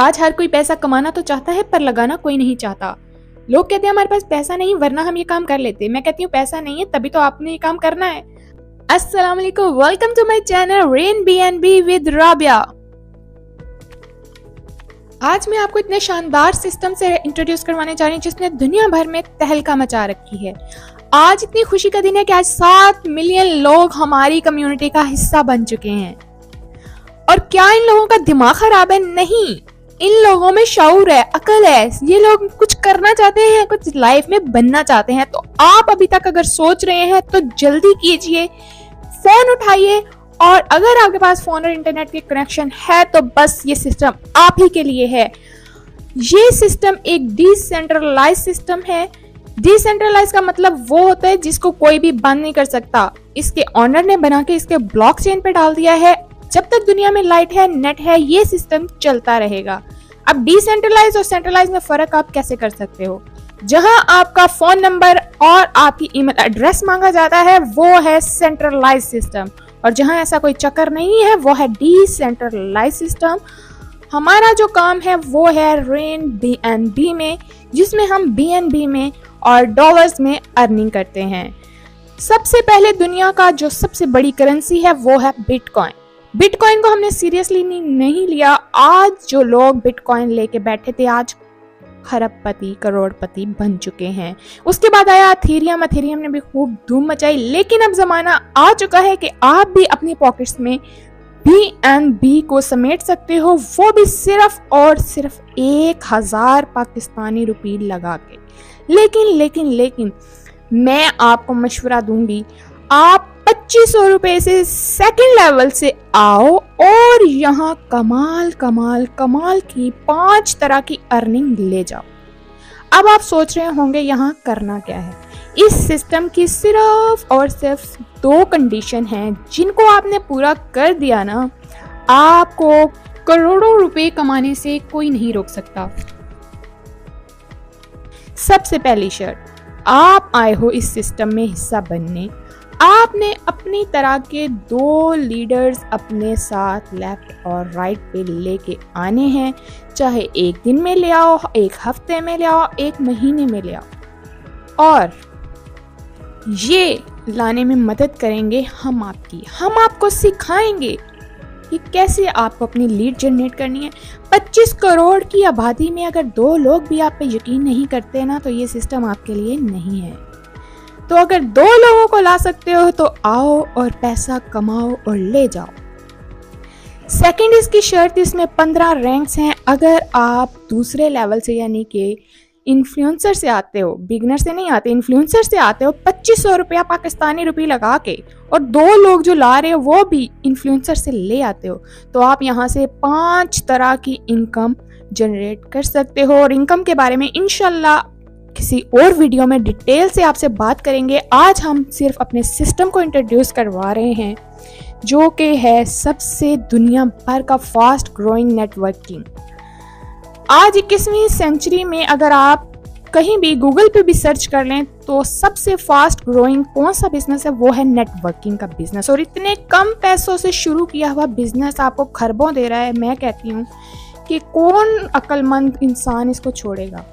आज हर कोई पैसा कमाना तो चाहता है पर लगाना कोई नहीं चाहता। लोग कहते हैं हमारे पास पैसा नहीं वरना हम ये काम कर लेते। मैं कहती हूँ पैसा नहीं है तभी तो आपने ये काम करना है। अस्सलाम वालेकुम, welcome to my channel rain BNB with Rabia. आज मैं आपको इतने शानदार सिस्टम से इंट्रोड्यूस करवाने जा रही हूँ जिसने दुनिया भर में तहलका मचा रखी है। आज इतनी खुशी का दिन है कि आज 7 मिलियन लोग हमारी कम्युनिटी का हिस्सा बन चुके हैं। और क्या इन लोगों का दिमाग खराब है? नहीं, इन लोगों में शऊर है, अकल है। ये लोग कुछ करना चाहते हैं, कुछ लाइफ में बनना चाहते हैं। तो आप अभी तक अगर सोच रहे हैं तो जल्दी कीजिए, फोन उठाइए। और अगर आपके पास फोन और इंटरनेट के कनेक्शन है तो बस ये सिस्टम आप ही के लिए है। ये सिस्टम एक डिसेंट्रलाइज सिस्टम है। डिसेंट्रलाइज का मतलब वो होता है जिसको कोई भी बंद नहीं कर सकता। इसके ऑनर ने बना के इसके ब्लॉकचेन पे डाल दिया है। जब तक दुनिया में लाइट है, नेट है, ये सिस्टम चलता रहेगा। अब डिसेंट्रलाइज और सेंट्रलाइज में फर्क आप कैसे कर सकते हो? जहां आपका फोन नंबर और आपकी ईमेल एड्रेस मांगा जाता है वो है सेंट्रलाइज सिस्टम, और जहां ऐसा कोई चक्कर नहीं है वो है डिसेंट्रलाइज सिस्टम। हमारा जो काम है वो है रेन BNB में, जिसमें हम BNB में और डॉलर्स में अर्निंग करते हैं। सबसे पहले दुनिया का जो सबसे बड़ी करेंसी है वो है बिटकॉइन। बिटकॉइन को हमने सीरियसली नहीं लिया। आज जो लोग बिटकॉइन लेके बैठे थे आज खरबपति करोड़पति बन चुके हैं। उसके बाद आया एथेरियम। एथेरियम ने भी खूब धूम मचाई। लेकिन अब जमाना आ चुका है कि आप भी अपनी पॉकेट्स में BNB को समेट सकते हो, वो भी सिर्फ और सिर्फ 1000 पाकिस्तानी रुपए लगा के। लेकिन मैं आपको मशवरा दूंगी, आप 2500 रुपए से सेकंड लेवल से आओ और यहाँ कमाल की 5 तरह की अर्निंग ले जाओ। अब आप सोच रहे होंगे यहाँ करना क्या है। इस सिस्टम की सिर्फ और सिर्फ 2 कंडीशन हैं, जिनको आपने पूरा कर दिया ना, आपको करोड़ों रुपए कमाने से कोई नहीं रोक सकता। सबसे पहली शर्त, आप आए हो इस सिस्टम में हिस्सा बनने। आपने अपनी तरह के 2 लीडर्स अपने साथ लेफ्ट और राइट पे लेके आने हैं। चाहे एक दिन में ले आओ, एक हफ्ते में ले आओ, एक महीने में ले आओ। और ये लाने में मदद करेंगे हम आपकी। हम आपको सिखाएंगे कि कैसे आपको अपनी लीड जनरेट करनी है। 25 करोड़ की आबादी में अगर 2 लोग भी आप पे यकीन नहीं करते ना, तो ये सिस्टम आपके लिए नहीं है। तो अगर 2 लोगों को ला सकते हो तो आओ और पैसा कमाओ और ले जाओ। सेकंड इसकी शर्त, इसमें 15 रैंक्स हैं। अगर आप दूसरे लेवल से यानी कि इन्फ्लुएंसर से आते हो, बिगनर से नहीं आते, इन्फ्लुएंसर से आते हो, 2500 रुपया पाकिस्तानी रुपये लगा के, और 2 लोग जो ला रहे हो वो भी इन्फ्लुएंसर से ले आते हो, तो आप यहाँ से 5 तरह की इनकम जनरेट कर सकते हो। और इनकम के बारे में इंशाल्लाह किसी और वीडियो में डिटेल से आपसे बात करेंगे। आज हम सिर्फ अपने सिस्टम को इंट्रोड्यूस करवा रहे हैं, जो कि है सबसे दुनिया भर का फास्ट ग्रोइंग नेटवर्किंग। आज 21वीं सेंचुरी में अगर आप कहीं भी गूगल पे भी सर्च कर लें तो सबसे फास्ट ग्रोइंग कौन सा बिजनेस है, वो है नेटवर्किंग का बिजनेस। और इतने कम पैसों से शुरू किया हुआ बिजनेस आपको खरबों दे रहा है। मैं कहती हूँ कि कौन अक्लमंद इंसान इसको छोड़ेगा।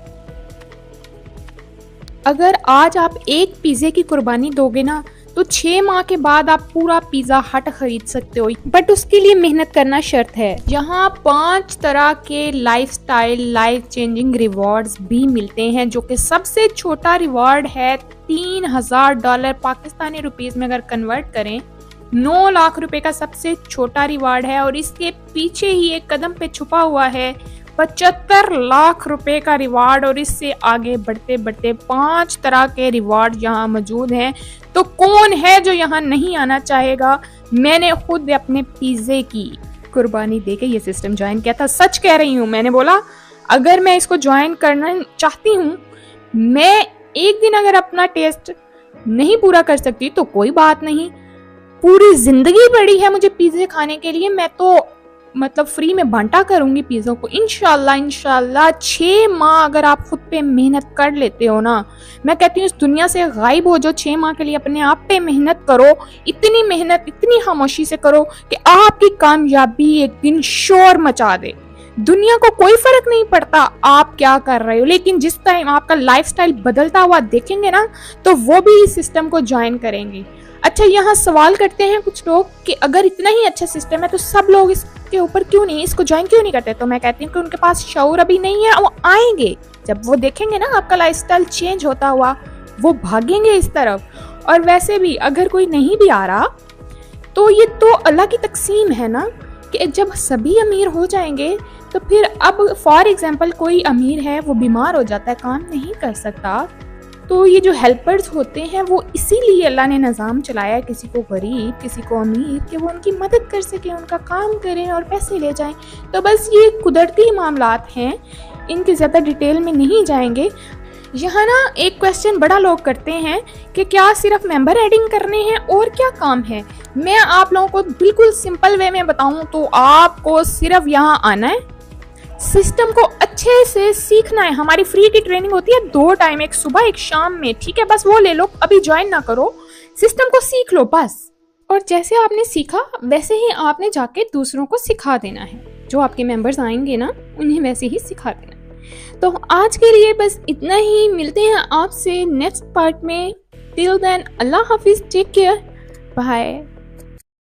अगर आज आप एक पिज़्ज़े की कुर्बानी दोगे ना, तो 6 माह के बाद आप पूरा पिज़्ज़ा हट खरीद सकते हो। बट उसके लिए मेहनत करना शर्त है। यहाँ 5 तरह के लाइफस्टाइल लाइफ चेंजिंग रिवॉर्ड्स भी मिलते हैं, जो कि सबसे छोटा रिवॉर्ड है $3000 पाकिस्तानी रुपीस में अगर कन्वर्ट करें 9 लाख रुपए का सबसे छोटा रिवॉर्ड है। और इसके पीछे ही एक कदम पे छुपा हुआ है 75 लाख रुपए का रिवार्ड। और इससे आगे बढ़ते बढ़ते 5 तरह के रिवार्ड यहाँ मौजूद हैं। तो कौन है जो यहाँ नहीं आना चाहेगा? मैंने खुद अपने पिज़्ज़े की कुर्बानी देके ये सिस्टम ज्वाइन किया था। सच कह रही हूँ, मैंने बोला अगर मैं इसको ज्वाइन करना चाहती हूँ, मैं एक दिन अगर अपना टेस्ट नहीं पूरा कर सकती तो कोई बात नहीं, पूरी जिंदगी पड़ी है मुझे पिज़्ज़े खाने के लिए। मैं तो मतलब फ्री में बांटा करूंगी पिज़्ज़ों को इंशाल्लाह। 6 माह अगर आप खुद पे मेहनत कर लेते हो ना, मैं कहती हूँ इस दुनिया से गायब हो जाओ। 6 माह के लिए अपने आप पे मेहनत करो। इतनी मेहनत इतनी खामोशी से करो कि आपकी कामयाबी एक दिन शोर मचा दे। दुनिया को कोई फर्क नहीं पड़ता आप क्या कर रहे हो, लेकिन जिस टाइम आपका लाइफस्टाइल बदलता हुआ देखेंगे ना, तो वो भी इस सिस्टम को ज्वाइन करेंगे। अच्छा, यहाँ सवाल करते हैं कुछ लोग कि अगर इतना ही अच्छा सिस्टम है तो सब लोग इसके ऊपर क्यों नहीं, इसको ज्वाइन क्यों नहीं करते? तो मैं कहती हूँ कि उनके पास शऊर अभी नहीं है। वो आएंगे, जब वो देखेंगे ना आपका लाइफस्टाइल चेंज होता हुआ, वो भागेंगे इस तरफ। और वैसे भी अगर कोई नहीं भी आ रहा तो ये तो अल्लाह की तकसीम है ना, कि जब सभी अमीर हो जाएंगे तो फिर अब फॉर एग्जांपल कोई अमीर है, वो बीमार हो जाता है, काम नहीं कर सकता, तो ये जो हेल्पर्स होते हैं वो इसीलिए अल्लाह ने निज़ाम चलाया है, किसी को गरीब किसी को अमीर, कि वो उनकी मदद कर सकें, उनका काम करें और पैसे ले जाएं। तो बस ये कुदरती मामलात हैं, इनकी ज़्यादा डिटेल में नहीं जाएंगे। यहाँ ना एक क्वेश्चन बड़ा लोग करते हैं कि क्या सिर्फ मेंबर ऐडिंग करने हैं और क्या काम है। मैं आप लोगों को बिल्कुल सिंपल वे में बताऊं तो आपको सिर्फ यहाँ आना है, सिस्टम को अच्छे से सीखना है। हमारी फ्री की ट्रेनिंग होती है 2 टाइम, एक सुबह एक शाम में, ठीक है? बस वो ले लो, अभी ज्वाइन ना करो, सिस्टम को सीख लो बस। और जैसे आपने सीखा वैसे ही आपने जाके दूसरों को सिखा देना है। जो आपके मेंबर्स आएंगे ना, उन्हें वैसे ही सिखा देना। तो आज के लिए बस इतना ही, मिलते हैं आपसे नेक्स्ट पार्ट में। टिल देन अल्लाह हाफिज, टेक केयर, बाय।